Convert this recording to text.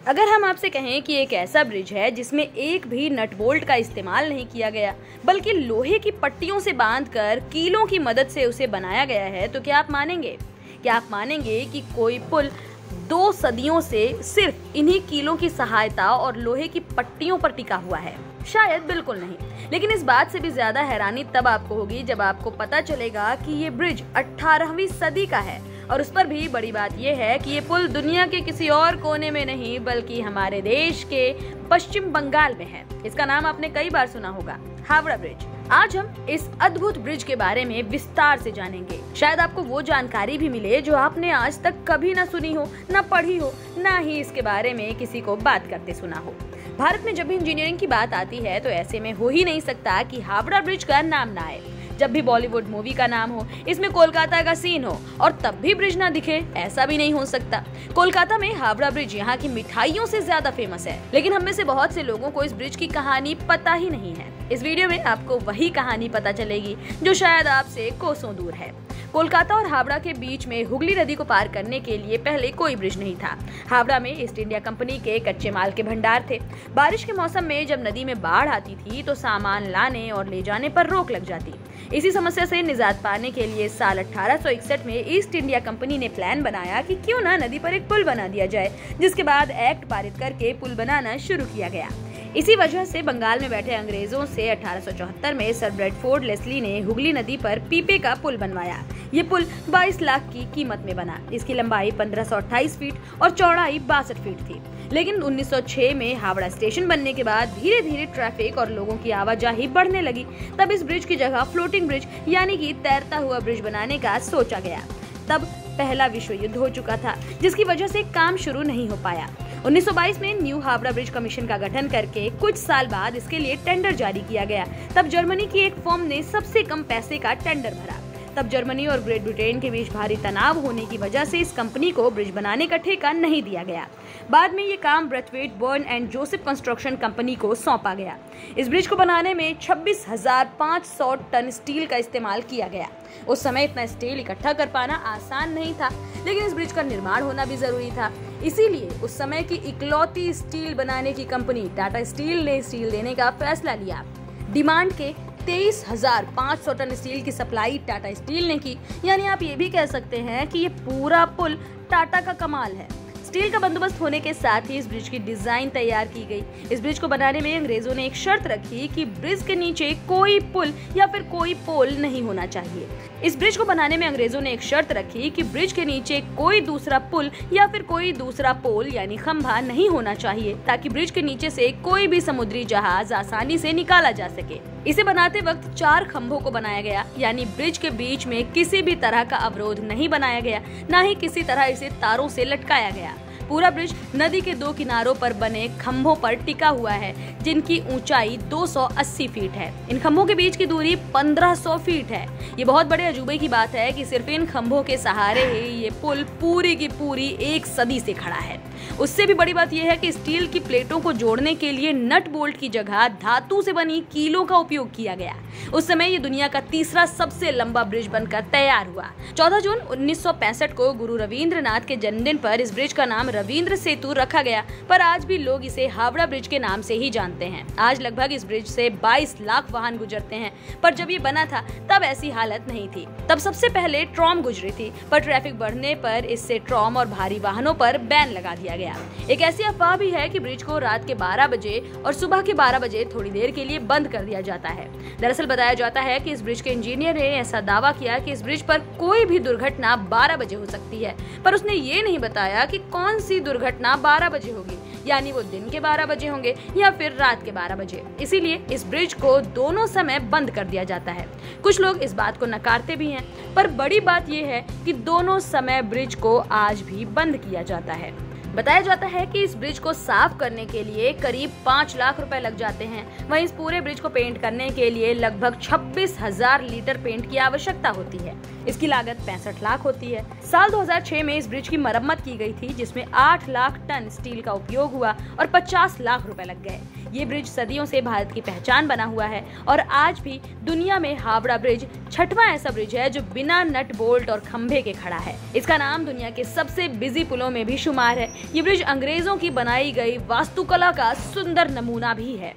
अगर हम आपसे कहें कि एक ऐसा ब्रिज है जिसमें एक भी नट बोल्ट का इस्तेमाल नहीं किया गया, बल्कि लोहे की पट्टियों से बांधकर कीलों की मदद से उसे बनाया गया है, तो क्या आप मानेंगे? क्या आप मानेंगे कि कोई पुल 2 सदियों से सिर्फ इन्हीं कीलों की सहायता और लोहे की पट्टियों पर टिका हुआ है? शायद बिल्कुल नहीं। लेकिन इस बात से भी ज्यादा हैरानी तब आपको होगी जब आपको पता चलेगा कि ये ब्रिज 18वीं सदी का है, और उस पर भी बड़ी बात यह है कि ये पुल दुनिया के किसी और कोने में नहीं बल्कि हमारे देश के पश्चिम बंगाल में है। इसका नाम आपने कई बार सुना होगा, हावड़ा ब्रिज। आज हम इस अद्भुत ब्रिज के बारे में विस्तार से जानेंगे। शायद आपको वो जानकारी भी मिले जो आपने आज तक कभी ना सुनी हो, ना पढ़ी हो, ना ही इसके बारे में किसी को बात करते सुना हो। भारत में जब भी इंजीनियरिंग की बात आती है तो ऐसे में हो ही नहीं सकता कि हावड़ा ब्रिज का नाम ना आए। जब भी बॉलीवुड मूवी का नाम हो, इसमें कोलकाता का सीन हो और तब भी ब्रिज ना दिखे, ऐसा भी नहीं हो सकता। कोलकाता में हावड़ा ब्रिज यहाँ की मिठाइयों से ज्यादा फेमस है, लेकिन हम में से बहुत से लोगों को इस ब्रिज की कहानी पता ही नहीं है। इस वीडियो में आपको वही कहानी पता चलेगी जो शायद आपसे कोसों दूर है। कोलकाता और हावड़ा के बीच में हुगली नदी को पार करने के लिए पहले कोई ब्रिज नहीं था। हावड़ा में ईस्ट इंडिया कंपनी के कच्चे माल के भंडार थे। बारिश के मौसम में जब नदी में बाढ़ आती थी तो सामान लाने और ले जाने पर रोक लग जाती। इसी समस्या से निजात पाने के लिए साल 1861 में ईस्ट इंडिया कंपनी ने प्लान बनाया कि क्यों ना नदी पर एक पुल बना दिया जाए, जिसके बाद एक्ट पारित करके पुल बनाना शुरू किया गया। इसी वजह से बंगाल में बैठे अंग्रेजों से 1874 में सर ब्रैडफोर्ड लेस्ली ने हुगली नदी पर पीपे का पुल बनवाया। ये पुल 22 लाख की कीमत में बना। इसकी लंबाई 1528 फीट और चौड़ाई 62 फीट थी। लेकिन 1906 में हावड़ा स्टेशन बनने के बाद धीरे धीरे ट्रैफिक और लोगों की आवाजाही बढ़ने लगी। तब इस ब्रिज की जगह फ्लोटिंग ब्रिज यानी कि तैरता हुआ ब्रिज बनाने का सोचा गया। तब पहला विश्व युद्ध हो चुका था, जिसकी वजह से काम शुरू नहीं हो पाया। 1922 में न्यू हावड़ा ब्रिज कमीशन का गठन करके कुछ साल बाद इसके लिए टेंडर जारी किया गया। तब जर्मनी की एक फर्म ने सबसे कम पैसे का टेंडर भरा। तब जर्मनी और ग्रेट ब्रिटेन के बीच भारी तनाव होने की वजह से इस कंपनी को ब्रिज बनाने का ठेका नहीं दिया गया। बाद में ये काम Braithwaite Burn and Joseph construction company को सौंपा गया। इस ब्रिज को बनाने में 26,500 टन स्टील का इस्तेमाल किया गया। उस समय इतना स्टील इकट्ठा कर पाना आसान नहीं था, लेकिन इस ब्रिज का निर्माण होना भी जरूरी था। इसीलिए उस समय की इकलौती स्टील बनाने की कंपनी टाटा स्टील ने स्टील देने का फैसला लिया। डिमांड के 23,500 टन स्टील की सप्लाई टाटा स्टील ने की। यानी आप ये भी कह सकते हैं कि ये पूरा पुल टाटा का कमाल है। स्टील का बंदोबस्त होने के साथ ही इस ब्रिज की डिजाइन तैयार की गई। इस ब्रिज को बनाने में अंग्रेजों ने एक शर्त रखी कि ब्रिज के नीचे कोई पुल या फिर कोई पोल नहीं होना चाहिए। इस ब्रिज को बनाने में अंग्रेजों ने एक शर्त रखी कि ब्रिज के नीचे कोई दूसरा पुल या फिर कोई दूसरा पोल यानी खंभा नहीं होना चाहिए, ताकि ब्रिज के नीचे से कोई भी समुद्री जहाज आसानी से निकाला जा सके। इसे बनाते वक्त 4 खंभों को बनाया गया, यानी ब्रिज के बीच में किसी भी तरह का अवरोध नहीं बनाया गया, न ही किसी तरह इसे तारों से लटकाया गया। पूरा ब्रिज नदी के 2 किनारों पर बने खंभों पर टिका हुआ है, जिनकी ऊंचाई 280 फीट है। इन खंभों के बीच की दूरी 1500 फीट है। ये बहुत बड़े अजूबे की बात है कि सिर्फ इन खंभों के सहारे ही ये पुल पूरी की पूरी 1 सदी से खड़ा है। उससे भी बड़ी बात यह है कि स्टील की प्लेटों को जोड़ने के लिए नट बोल्ट की जगह धातु से बनी कीलों का उपयोग किया गया। उस समय ये दुनिया का तीसरा सबसे लंबा ब्रिज बनकर तैयार हुआ। 14 जून 1965 को गुरु रविंद्रनाथ के जन्मदिन पर इस ब्रिज का नाम रविंद्र सेतु रखा गया, पर आज भी लोग इसे हावड़ा ब्रिज के नाम से ही जानते हैं। आज लगभग इस ब्रिज से 22 लाख वाहन गुजरते हैं, पर जब ये बना था तब ऐसी हालत नहीं थी। तब सबसे पहले ट्रॉम गुजरी थी, पर ट्रैफिक बढ़ने पर इससे ट्रॉम और भारी वाहनों पर बैन लगा दिया गया। एक ऐसी अफवाह भी है कि ब्रिज को रात के 12 बजे और सुबह के 12 बजे थोड़ी देर के लिए बंद कर दिया जाता है। दरअसल बताया जाता है कि इस ब्रिज के इंजीनियर ने ऐसा दावा किया कि इस ब्रिज पर कोई भी दुर्घटना 12 बजे हो सकती है, पर उसने ये नहीं बताया कि कौन सी दुर्घटना 12 बजे होगी, यानी वो दिन के 12 बजे होंगे या फिर रात के 12 बजे। इसीलिए इस ब्रिज को दोनों समय बंद कर दिया जाता है। कुछ लोग इस बात को नकारते भी हैं, पर बड़ी बात यह है कि दोनों समय ब्रिज को आज भी बंद किया जाता है। बताया जाता है कि इस ब्रिज को साफ करने के लिए करीब 5 लाख रुपए लग जाते हैं। वहीं इस पूरे ब्रिज को पेंट करने के लिए लगभग 26,000 लीटर पेंट की आवश्यकता होती है। इसकी लागत 65 लाख होती है। साल 2006 में इस ब्रिज की मरम्मत की गई थी, जिसमें 8 लाख टन स्टील का उपयोग हुआ और 50 लाख रुपए लग गए। ये ब्रिज सदियों से भारत की पहचान बना हुआ है और आज भी दुनिया में हावड़ा ब्रिज 6वां ऐसा ब्रिज है जो बिना नट बोल्ट और खंभे के खड़ा है। इसका नाम दुनिया के सबसे बिजी पुलों में भी शुमार है। ये ब्रिज अंग्रेजों की बनाई गई वास्तुकला का सुंदर नमूना भी है।